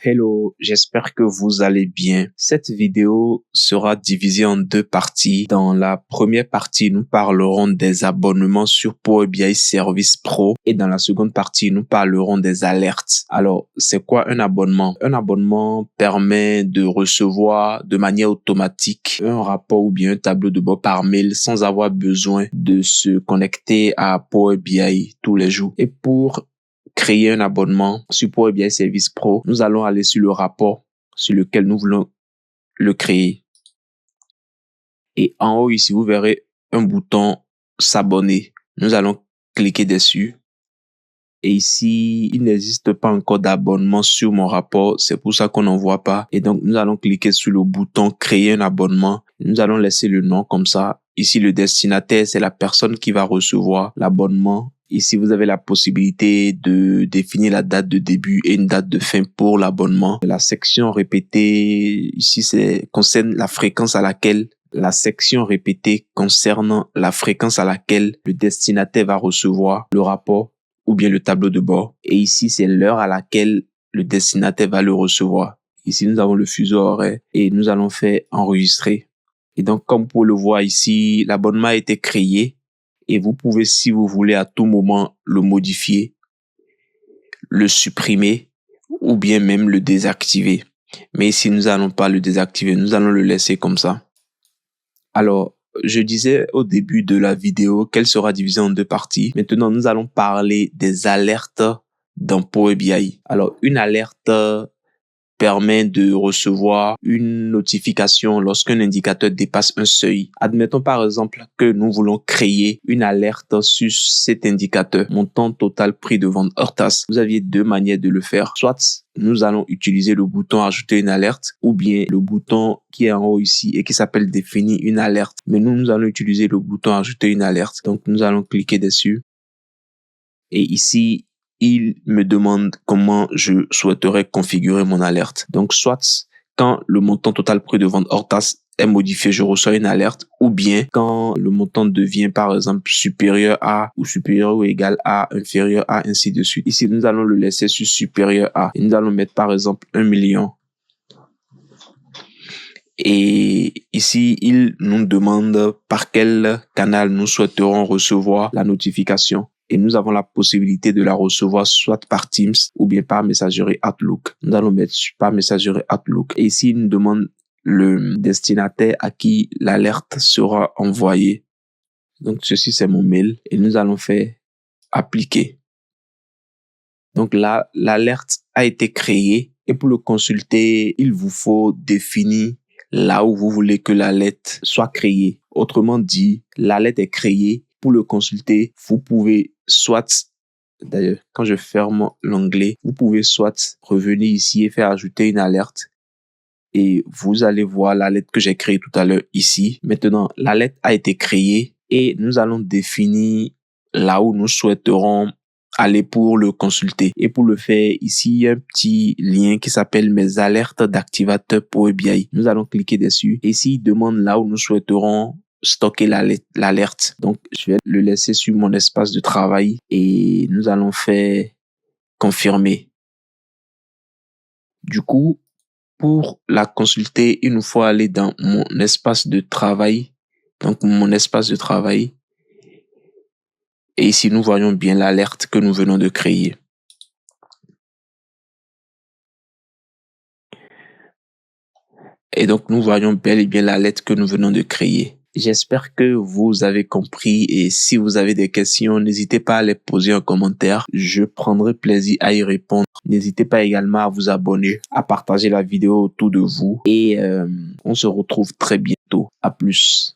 Hello, j'espère que vous allez bien. Cette vidéo sera divisée en deux parties. Dans la première partie, nous parlerons des abonnements sur Power BI Service Pro et dans la seconde partie, nous parlerons des alertes. Alors, c'est quoi un abonnement? Un abonnement permet de recevoir de manière automatique un rapport ou bien un tableau de bord par mail sans avoir besoin de se connecter à Power BI tous les jours. Et pour créer un abonnement sur Power BI Service Pro, nous allons aller sur le rapport sur lequel nous voulons le créer. Et en haut ici, vous verrez un bouton s'abonner. Nous allons cliquer dessus. Et ici, il n'existe pas encore d'abonnement sur mon rapport. C'est pour ça qu'on n'en voit pas. Et donc, nous allons cliquer sur le bouton créer un abonnement. Nous allons laisser le nom comme ça. Ici, le destinataire, c'est la personne qui va recevoir l'abonnement. Ici, vous avez la possibilité de définir la date de début et une date de fin pour l'abonnement. La section répétée, ici, concerne la fréquence à laquelle la section répétée concernant la fréquence à laquelle le destinataire va recevoir le rapport ou bien le tableau de bord. Et ici, c'est l'heure à laquelle le destinataire va le recevoir. Ici, nous avons le fuseau horaire et nous allons faire enregistrer. Et donc, comme vous pouvez le voir ici, l'abonnement a été créé et vous pouvez, si vous voulez, à tout moment le modifier, le supprimer ou bien même le désactiver. Mais ici, nous n'allons pas le désactiver, nous allons le laisser comme ça. Alors, je disais au début de la vidéo qu'elle sera divisée en deux parties. Maintenant, nous allons parler des alertes dans Power BI. Alors, une alerte permet de recevoir une notification lorsqu'un indicateur dépasse un seuil. Admettons par exemple que nous voulons créer une alerte sur cet indicateur, montant total prix de vente hors taxe. Vous aviez deux manières de le faire. Soit nous allons utiliser le bouton ajouter une alerte ou bien le bouton qui est en haut ici et qui s'appelle définir une alerte. Mais nous allons utiliser le bouton ajouter une alerte. Donc nous allons cliquer dessus. Et ici, il me demande comment je souhaiterais configurer mon alerte. Donc, soit quand le montant total prix de vente hors taxe est modifié, je reçois une alerte, ou bien quand le montant devient, par exemple, supérieur à, ou supérieur ou égal à, inférieur à, ainsi de suite. Ici, nous allons le laisser sur supérieur à. Et nous allons mettre, par exemple, 1 million. Et ici, il nous demande par quel canal nous souhaiterons recevoir la notification. Et nous avons la possibilité de la recevoir soit par Teams ou bien par messagerie Outlook. Nous allons mettre par messagerie Outlook. Et ici, il nous demande le destinataire à qui l'alerte sera envoyée. Donc, ceci, c'est mon mail. Et nous allons faire appliquer. Donc là, l'alerte a été créée. Et pour le consulter, il vous faut définir là où vous voulez que l'alerte soit créée. Autrement dit, l'alerte est créée. Pour le consulter, vous pouvez soit, d'ailleurs, quand je ferme l'onglet, vous pouvez soit revenir ici et faire ajouter une alerte. Et vous allez voir l'alerte que j'ai créée tout à l'heure ici. Maintenant, l'alerte a été créée et nous allons définir là où nous souhaiterons aller pour le consulter. Et pour le faire, ici, il y a un petit lien qui s'appelle mes alertes d'activateur Power BI. Nous allons cliquer dessus. Et ici, il demande là où nous souhaiterons stocker l'alerte. Donc, je vais le laisser sur mon espace de travail et nous allons faire confirmer. Du coup, pour la consulter, il nous faut aller dans mon espace de travail. Donc, mon espace de travail. Et ici, nous voyons bien l'alerte que nous venons de créer. Et donc, nous voyons bel et bien l'alerte que nous venons de créer. J'espère que vous avez compris et si vous avez des questions, n'hésitez pas à les poser en commentaire. Je prendrai plaisir à y répondre. N'hésitez pas également à vous abonner, à partager la vidéo autour de vous et on se retrouve très bientôt. À plus.